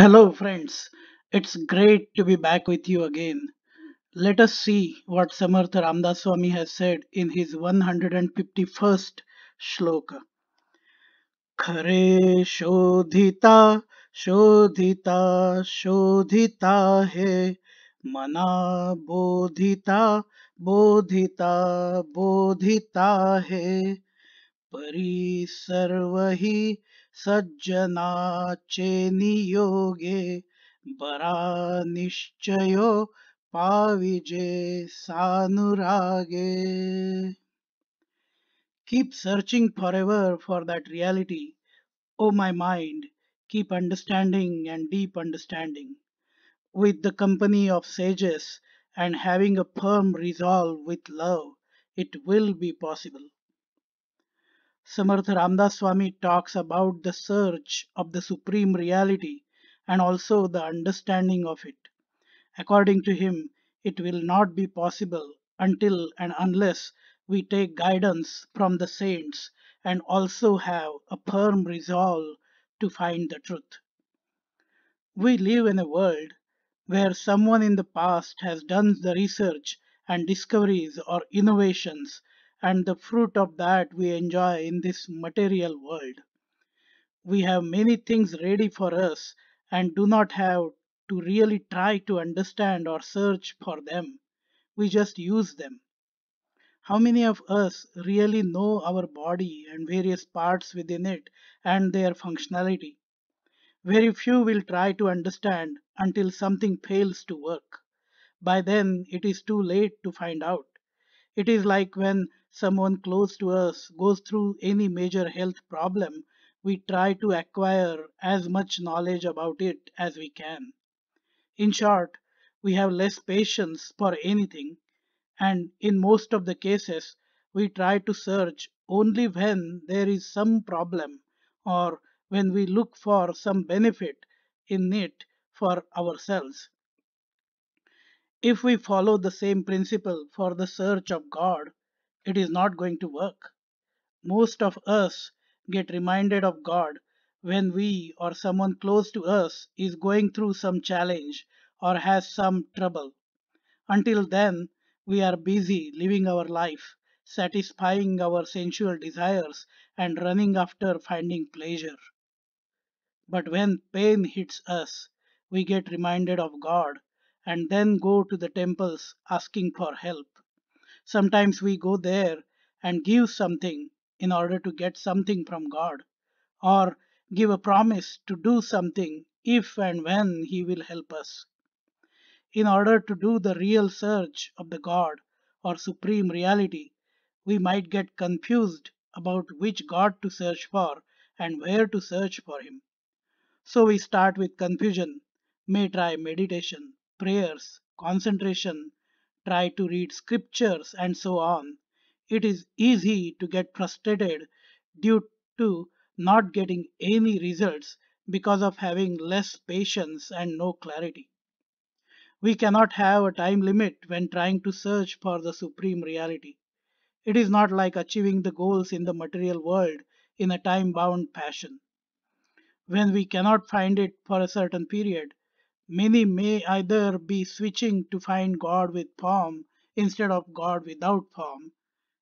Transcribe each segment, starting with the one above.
Hello, friends. It's great to be back with you again. Let us see what Samartha Ramdas Swami has said in his 151st shloka. खरे शोधिता शोधिता शोधिता है मना बोधिता बोधिता बोधिता है परी सर्वहि सज्जनाचे नियोगे बरा निश्चयो पाविजे सानुरागे. Keep searching forever for that reality, O my mind. Keep understanding and deep understanding. With the company of sages and having a firm resolve with love, it will be possible. Samartha Ramdas Swami talks about the search of the supreme reality and also the understanding of it. According to him, it will not be possible until and unless we take guidance from the saints and also have a firm resolve to find the truth. We live in a world where someone in the past has done the research and discoveries or innovations, and the fruit of that we enjoy in this material world. We have many things ready for us and do not have to really try to understand or search for them. We just use them. How many of us really know our body and various parts within it and their functionality? Very few will try to understand until something fails to work. By then, it is too late to find out. It is like when someone close to us goes through any major health problem, we try to acquire as much knowledge about it as we can. In short, we have less patience for anything, and in most of the cases, we try to search only when there is some problem or when we look for some benefit in it for ourselves. If we follow the same principle for the search of God, it is not going to work. Most of us get reminded of God when we or someone close to us is going through some challenge or has some trouble. Until then, we are busy living our life, satisfying our sensual desires, and running after finding pleasure. But when pain hits us, we get reminded of God and then go to the temples asking for help. Sometimes we go there and give something in order to get something from God, or give a promise to do something if and when He will help us. In order to do the real search of the God or supreme reality, we might get confused about which God to search for and where to search for Him. So we start with confusion, may try meditation, prayers, concentration, try to read scriptures, and so on. It is easy to get frustrated due to not getting any results because of having less patience and no clarity. We cannot have a time limit when trying to search for the supreme reality. It is not like achieving the goals in the material world in a time bound fashion. When we cannot find it for a certain period, many may either be switching to find God with form instead of God without form,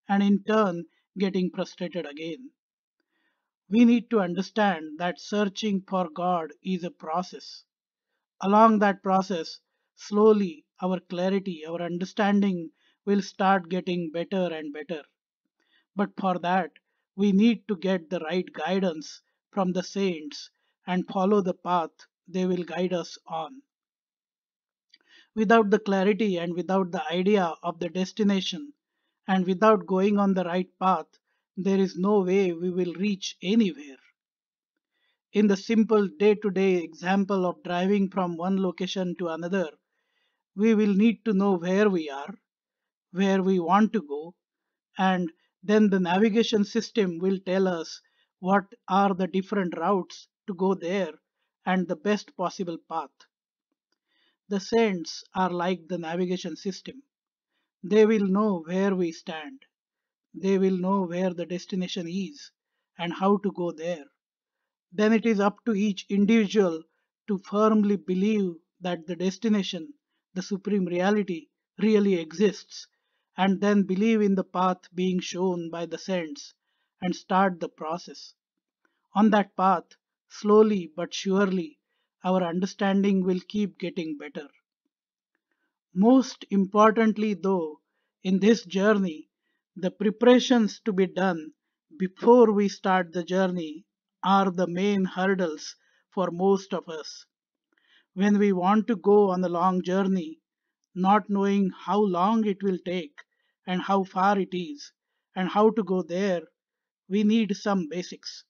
and in turn getting frustrated again. We need to understand that searching for God is a process. Along that process, slowly our clarity, our understanding will start getting better and better. But for that, we need to get the right guidance from the saints and follow the path they will guide us on. Without the clarity and without the idea of the destination, and without going on the right path, there is no way we will reach anywhere. In the simple day to day example of driving from one location to another, we will need to know where we are, where we want to go, and then the navigation system will tell us what are the different routes to go there and the best possible path. The saints are like the navigation system. They will know where we stand. They will know where the destination is and how to go there. Then it is up to each individual to firmly believe that the destination, the supreme reality, really exists, and then believe in the path being shown by the saints and start the process. On that path, slowly but surely, our understanding will keep getting better. Most importantly, though, in this journey, the preparations to be done before we start the journey are the main hurdles for most of us. When we want to go on a long journey, not knowing how long it will take and how far it is and how to go there, we need some basics.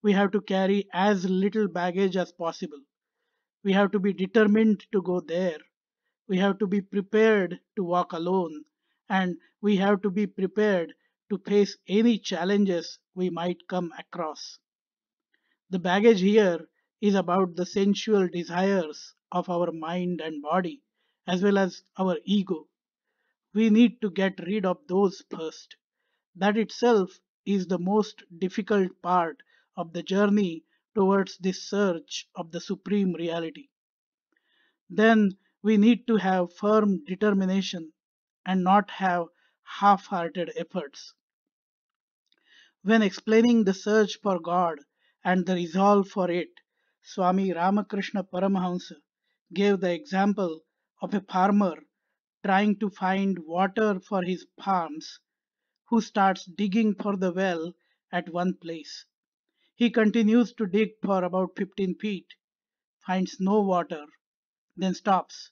We have to carry as little baggage as possible. We have to be determined to go there. We have to be prepared to walk alone. And we have to be prepared to face any challenges we might come across. The baggage here is about the sensual desires of our mind and body, as well as our ego. We need to get rid of those first. That itself is the most difficult part of the journey towards this search of the supreme reality. Then we need to have firm determination and not have half hearted efforts. When explaining the search for God and the resolve for it, Swami Ramakrishna Paramahansa gave the example of a farmer trying to find water for his farms who starts digging for the well at one place. He continues to dig for about 15 feet, finds no water, then stops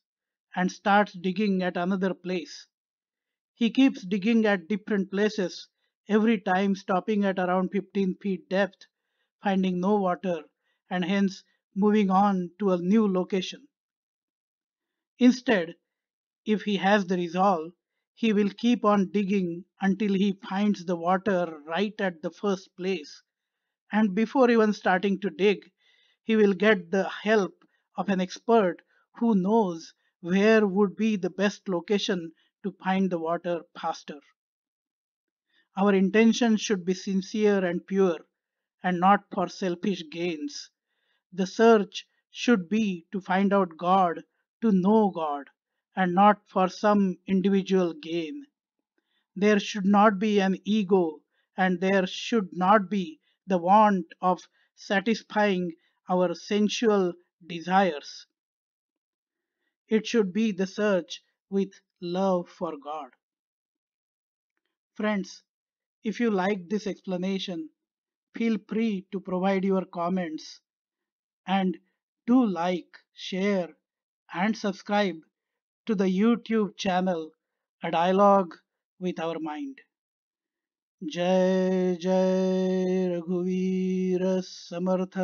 and starts digging at another place. He keeps digging at different places, every time stopping at around 15 feet depth, finding no water, and hence moving on to a new location. Instead, if he has the resolve, he will keep on digging until he finds the water right at the first place. And before even starting to dig, he will get the help of an expert who knows where would be the best location to find the water faster. Our intention should be sincere and pure and not for selfish gains. The search should be to find out God, to know God, and not for some individual gain. There should not be an ego, and there should not be the want of satisfying our sensual desires. It should be the search with love for God. Friends, if you like this explanation, feel free to provide your comments and do like, share, and subscribe to the YouTube channel A Dialogue with Our Mind. जय जय रघुवीर समर्थ